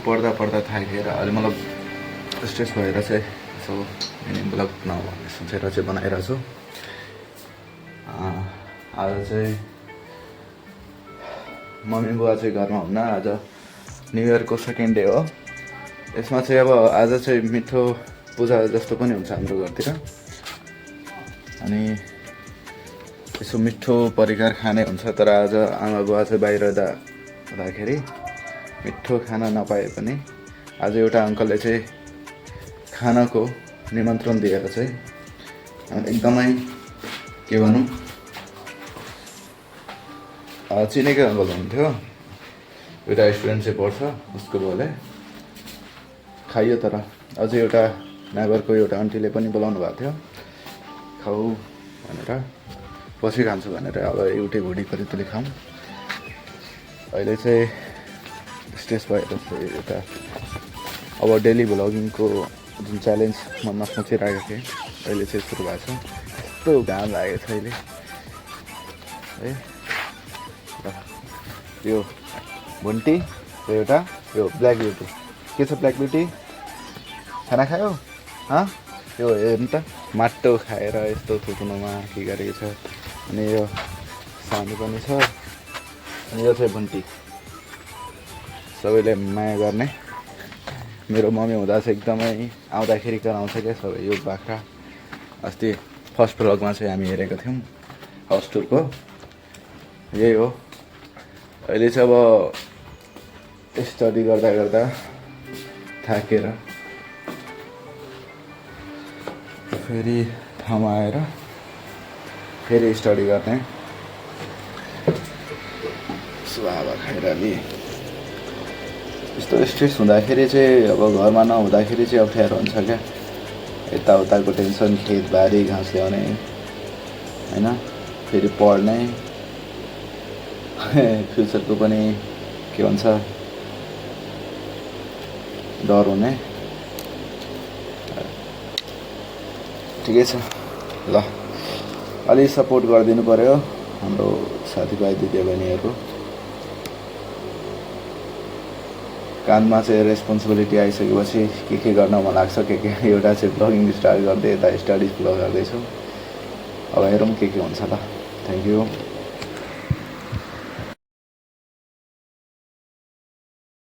पढ्दा पढ्दा थाकेर अहिले मतलब स्ट्रेस भएर चाहिँ यसो मिनी ब्लग नभने सोचेर चाहिँ बनाइरहेको छु। आज चाहिँ मम्मी बुवा चाहिँ घरमा हुन्न, आज न्यु इयरको सेकेन्ड डे हो। यसमा चाहिँ अब आज चाहिँ मिठो पूजा जस्तो पनि हुन्छ हाम्रो घरतिर, अनि यसो मिठो परिकार खाने हुन्छ। तर आज आमा बुवा चाहिँ बाहिर हुँदाखेरि मिठो खाना नपाए पनि आज एउटा अङ्कलले चाहिँ खानाको निमन्त्रण दिएर चाहिँ एकदमै के भनौँ चिनेकै अङ्कल हुनुहुन्थ्यो। एउटा स्टुडेन्ट चाहिँ पढ्छ, उसको बोले खाइयो। तर अझै एउटा नागरको एउटा आन्टीले पनि बोलाउनु भएको थियो खाऊ भनेर, पछि खान्छु भनेर। अब एउटै घुडी परितले खाऊँ। अहिले चाहिँ स्ट्रेस भएर चाहिँ एउटा अब डेली भ्लगिङको जुन च्यालेन्ज मनमा सोचिरहेको थिएँ अहिले चाहिँ सुरु भएको छ। यस्तो घाम लागेको छ अहिले है। यो भुन्टी र एउटा यो ब्ल्याक ब्युटी। के छ ब्ल्याक ब्युटी? खाना खायो? यो हेर्नु त माटो खाएर यस्तो थुक्नुमा के गरेको छ। अनि यो सानो पनि छ, अनि यो चाहिँ भुन्टी। सबैले माया गर्ने। मेरो मम्मी हुँदा चाहिँ एकदमै आउँदाखेरि कराउँछ क्या सबै यो बाख्रा। अस्ति फर्स्ट भ्लगमा चाहिँ हामी हेरेको थियौँ हाउस टुरको। यही हो। अहिले चाहिँ अब स्टडी गर्दा गर्दा थाकेर फेरि ठाउँमा आएर फेरि स्टडी गर्ने सुहावा खाएर अलि यस्तो स्ट्रेस हुँदाखेरि चाहिँ अब घरमा नहुँदाखेरि चाहिँ अप्ठ्यारो हुन्छ क्या। यताउताको टेन्सन, खेतबारी घाँस ल्याउने होइन, फेरि पढ्ने, फ्युचरको पनि के भन्छ डर हुने। ठिकै छ ल, अलि सपोर्ट गरिदिनु पर्यो हाम्रो साथीभाइ दिदीबहिनीहरू। काममा चाहिँ रेस्पोन्सिबिलिटी आइसकेपछि के गर्न मन लाग्छ के एउटा चाहिँ ब्लगिङ स्टार्ट गर्दै यता स्टडिज ब्लग गर्दैछु। अब हेरौँ के हुन्छ ल। Thank you.